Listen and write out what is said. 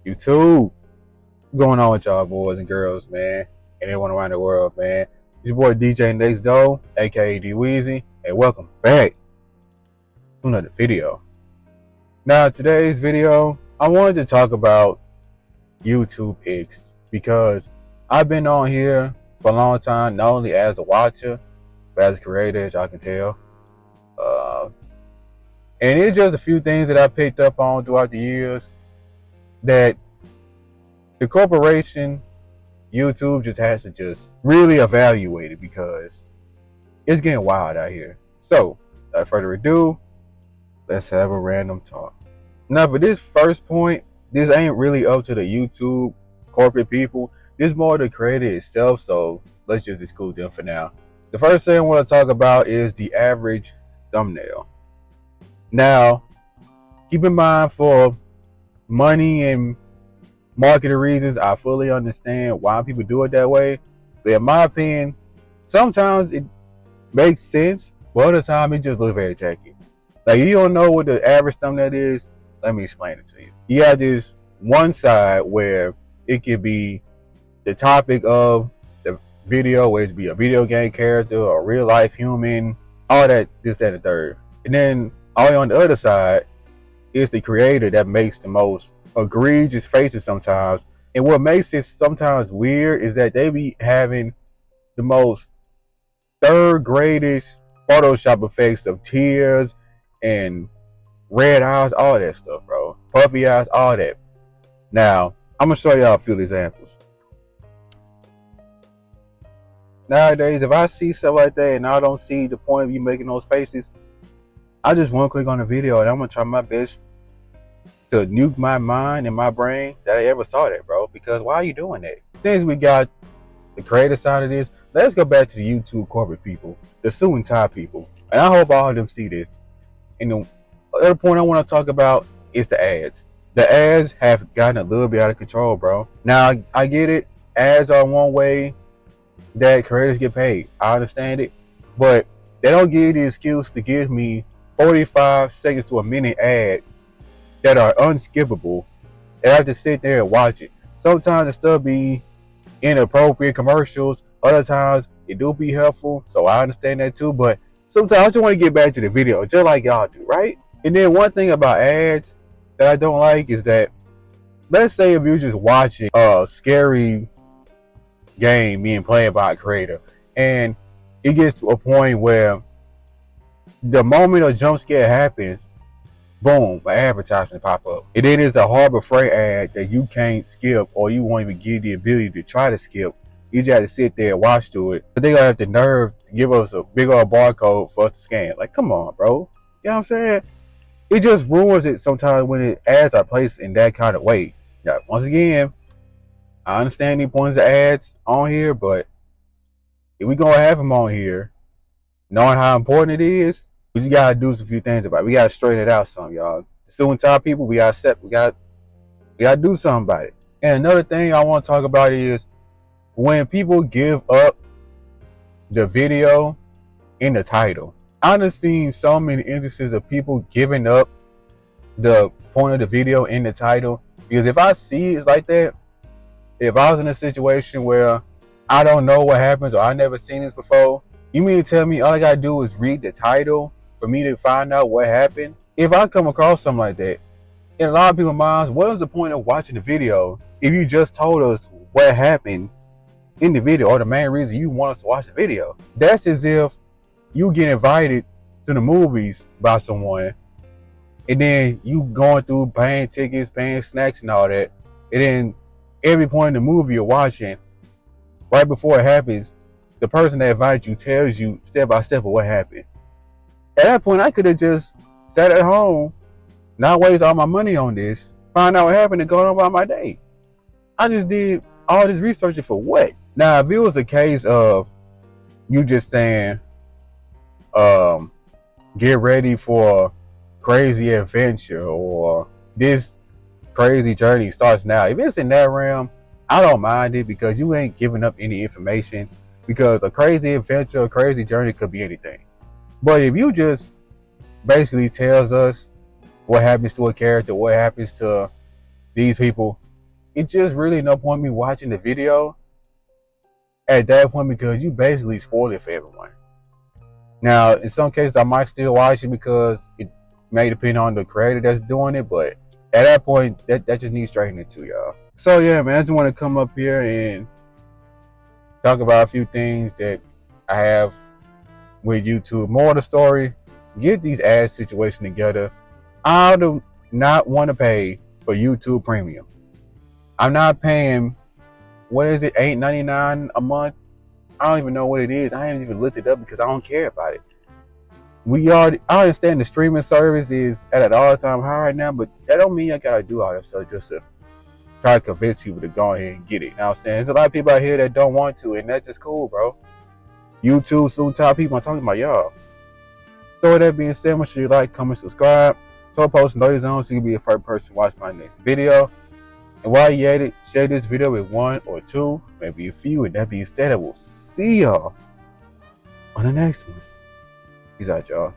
YouTube. What's going on with y'all boys and girls, man, and everyone around the world, man? It's your boy djaynxtdoor, aka dweezy, and welcome back to another video. Now, today's video, I wanted to talk about YouTube icks because I've been on here for a long time, not only as a watcher, but as a creator, as y'all can tell. And it's just a few things that I picked up on throughout the years that the corporation YouTube just has to just really evaluate it because it's getting wild out here. So, without further ado, let's have a random talk. Now, for this first point, this ain't really up to the YouTube corporate people. This is more the creator itself, so let's just exclude them for now. The first thing I want to talk about is the average thumbnail. Now, keep in mind for money and marketing reasons, I fully understand why people do it that way. But in my opinion, sometimes it makes sense, but other times it just looks very tacky. Like, you don't know what the average thumbnail is, let me explain it to you. You have this one side where it could be the topic of the video, where it be a video game character or a real life human, all that, this, that, and the third. And then all on the other side is the creator that makes the most egregious faces sometimes. And what makes it sometimes weird is that they be having the most third gradish Photoshop effects of tears and red eyes, all that stuff, bro. Puffy eyes, all that. Now, I'm gonna show y'all a few examples. Nowadays, if I see stuff like that and I don't see the point of you making those faces, I just want to click on the video and I'm gonna try my best to nuke my mind and my brain that I ever saw that, bro. Because why are you doing that? Since we got the creative side of this, let's go back to the YouTube corporate people, the suit and tie people. And I hope all of them see this. And the other point I want to talk about is the ads. The ads have gotten a little bit out of control, bro. Now, I get it. Ads are one way that creators get paid. I understand it. But they don't give you the excuse to give me 45 seconds to a minute ads that are unskippable. And I have to sit there and watch it. Sometimes it still be inappropriate commercials. Other times it do be helpful. So I understand that too. But sometimes I just want to get back to the video, just like y'all do, right? And then one thing about ads that I don't like is that, let's say if you're just watching a scary game being played by a creator, and it gets to a point where the moment a jump scare happens, boom, an advertisement pop up. And then it's a Harbor Freight ad that you can't skip, or you won't even give the ability to try to skip. You just have to sit there and watch through it. But they gonna have the nerve to give us a big old barcode for us to scan. Like, come on, bro. You know what I'm saying? It just ruins it sometimes when the ads are placed in that kind of way. Now, once again, I understand the points of ads on here, but if we gonna have them on here, knowing how important it is, we gotta do some few things about it. We gotta straighten it out some, y'all. The suit and tie people, we gotta do something about it. And another thing I want to talk about is when people give up the video in the title. I've seen so many instances of people giving up the point of the video in the title, because if I see it like that, if I was in a situation where I don't know what happens or I never seen this before, you mean to tell me all I gotta do is read the title for me to find out what happened? If I come across something like that, in a lot of people's minds, what is the point of watching the video if you just told us what happened in the video, or the main reason you want us to watch the video? That's as if you get invited to the movies by someone, and then you going through paying tickets, paying snacks and all that, and then every point in the movie you're watching, right before it happens, the person that invited you tells you step by step of what happened. At that point, I could have just sat at home, not waste all my money on this, find out what happened, and go on about my day. I just did all this researching for what? Now, if it was a case of you just saying, get ready for crazy adventure, or this crazy journey starts now. If it's in that realm, I don't mind it, because you ain't giving up any information, because a crazy adventure, a crazy journey could be anything. But if you just basically tells us what happens to a character, what happens to these people, it just really no point me watching the video at that point because you basically spoiled it for everyone. Now, in some cases, I might still watch it because it may depend on the creator that's doing it, but at that point, that just needs straightening too, y'all. So yeah, man, I just want to come up here and talk about a few things that I have with YouTube. More of the story, get these ad situation together. I do not want to pay for YouTube Premium. I'm not paying, what is it, $8.99 a month? I don't even know what it is. I haven't even looked it up because I don't care about it. I understand the streaming service is at an all-time high right now, but that don't mean I gotta do all that stuff just to try to convince people to go ahead and get it. You know what I'm saying? There's a lot of people out here that don't want to, and that's just cool, bro. YouTube soon top people, I'm talking about y'all. So with that being said, make sure you like, comment, subscribe. So I post notifications so you can be the first person to watch my next video. And while you're at it, share this video with one or two, maybe a few. And that being said, I will see y'all on the next one. Peace out, y'all.